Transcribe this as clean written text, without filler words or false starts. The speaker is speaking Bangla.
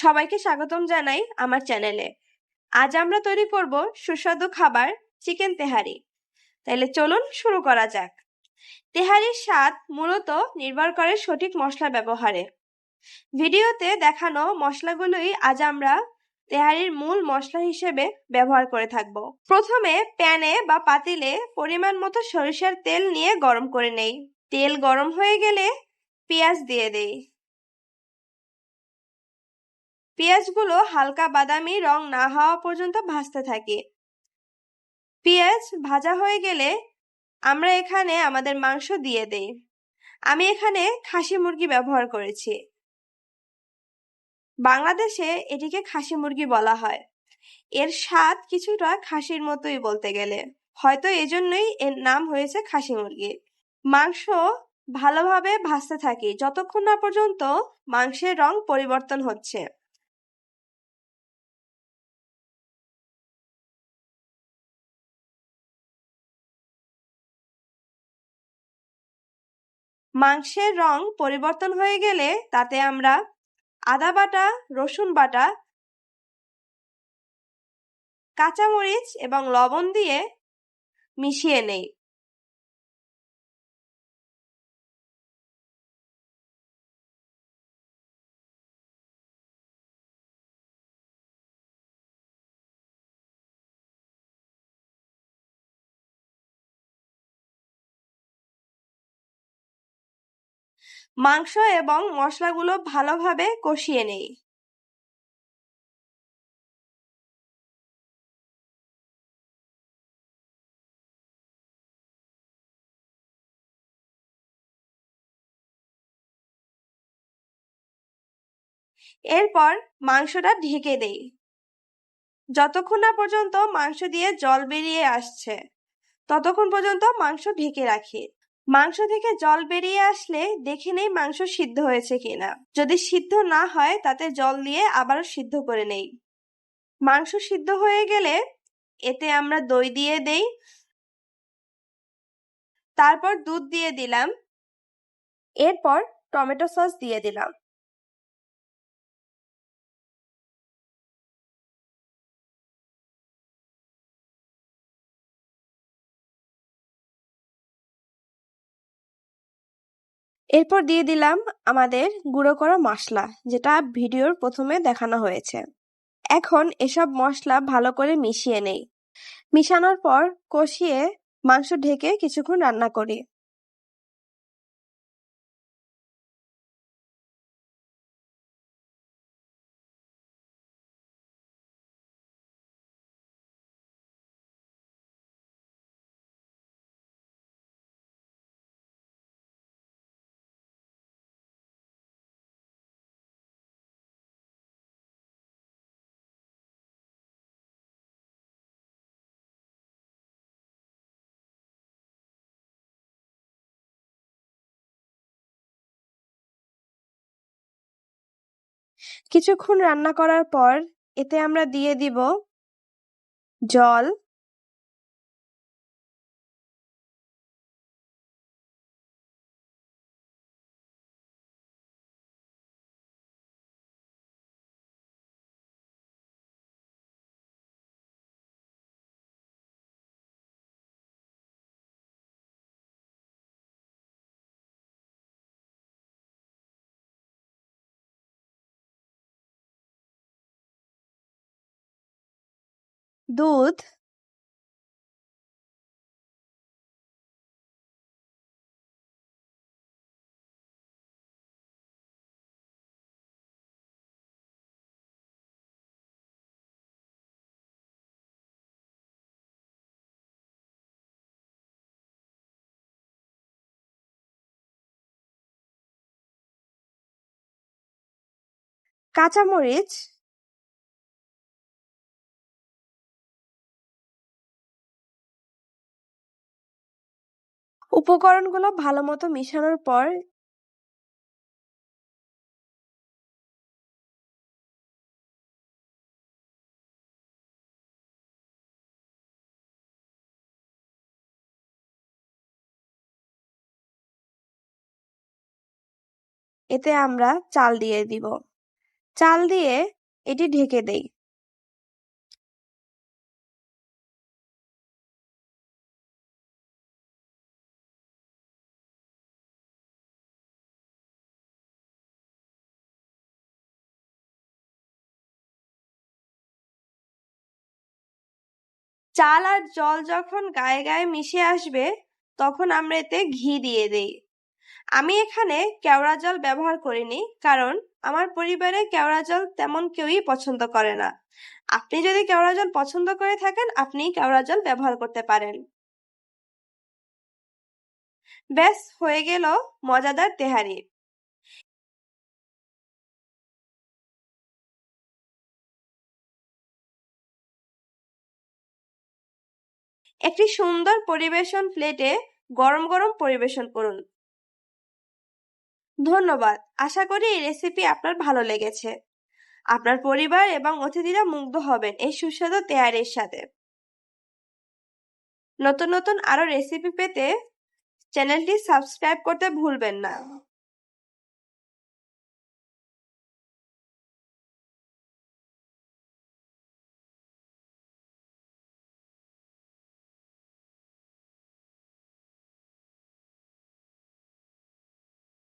সবাইকে স্বাগতম জানাই আমার চ্যানেলে। আজ আমরা তৈরি করব সুস্বাদু খাবার চিকেন তেহারি। তাইলে চলুন শুরু করা যাক। তেহারির স্বাদ মূলত নির্ভর করে সঠিক মশলা ব্যবহারে। ভিডিওতে দেখানো মশলাগুলোই আজ আমরা তেহারির মূল মশলা হিসেবে ব্যবহার করে থাকব। প্রথমে প্যানে বা পাতিলে পরিমাণ মতো সরিষার তেল নিয়ে গরম করে নেই। তেল গরম হয়ে গেলে পেঁয়াজ দিয়ে দেই। পেঁয়াজগুলো হালকা বাদামি রং না হওয়া পর্যন্ত ভাজতে থাকি। পেঁয়াজ ভাজা হয়ে গেলে আমরা এখানে আমাদের মাংস দিয়ে দেই। আমি এখানে খাসি মুরগি ব্যবহার করেছি। বাংলাদেশে এটিকে খাসি মুরগি বলা হয়। এর স্বাদ কিছুটা খাসির মতোই বলতে গেলে, হয়তো এজন্যই এর নাম হয়েছে খাসি মুরগি। মাংস ভালোভাবে ভাজতে থাকি যতক্ষণ না পর্যন্ত মাংসের রং পরিবর্তন হচ্ছে। মাংসের রং পরিবর্তন হয়ে গেলে তাতে আমরা আদা বাটা, রসুন বাটা, কাঁচামরিচ এবং লবণ দিয়ে মিশিয়ে নেই। মাংস এবং মশলাগুলো ভালোভাবে কষিয়ে নেই। এরপর মাংসটা ঢেকে দেই যতক্ষণ না পর্যন্ত মাংস দিয়ে জল বেরিয়ে আসছে, ততক্ষণ পর্যন্ত মাংস ঢেকে রাখি। মাংস থেকে জল বেরিয়ে আসলে দেখে নেই মাংস সিদ্ধ হয়েছে কিনা। যদি সিদ্ধ না হয় তাতে জল দিয়ে আবারও সিদ্ধ করে নেই। মাংস সিদ্ধ হয়ে গেলে এতে আমরা দই দিয়ে দেই, তারপর দুধ দিয়ে দিলাম, এরপর টমেটো সস দিয়ে দিলাম। এরপর দিয়ে দিলাম আমাদের গুঁড়ো করা মশলা, যেটা ভিডিওর প্রথমে দেখানো হয়েছে। এখন এসব মশলা ভালো করে মিশিয়ে নেই। মিশানোর পর কষিয়ে মাংস ঢেকে কিছুক্ষণ রান্না করি। কিছুক্ষণ রান্না করার পর এতে আমরা দিয়ে দিব জল, দুধ, কাঁচামরিচ, উপকরণগুলো ভালো মতো মিশানোর পর এতে আমরা চাল দিয়ে দিব। চাল দিয়ে এটি ঢেকে দেই। চাল আর জল যখন গায়ে গায়ে মিশে আসবে তখন আমরা এতে ঘি দিয়ে দেই। আমি এখানে কেওড়া জল ব্যবহার করিনি, কারণ আমার পরিবারে কেওড়া জল তেমন কেউই পছন্দ করে না। আপনি যদি কেওড়া জল পছন্দ করে থাকেন, আপনি কেওড়া জল ব্যবহার করতে পারেন। ব্যাস, হয়ে গেল মজাদার তেহারি। একটি সুন্দর পরিবেশন প্লেটে গরম গরম পরিবেশন করুন। ধন্যবাদ। আশা করি এই রেসিপি আপনার ভালো লেগেছে। আপনার পরিবার এবং অতিথিরা মুগ্ধ হবেন এই সুস্বাদু তেহারির সাথে। নতুন নতুন আরো রেসিপি পেতে চ্যানেলটি সাবস্ক্রাইব করতে ভুলবেন না।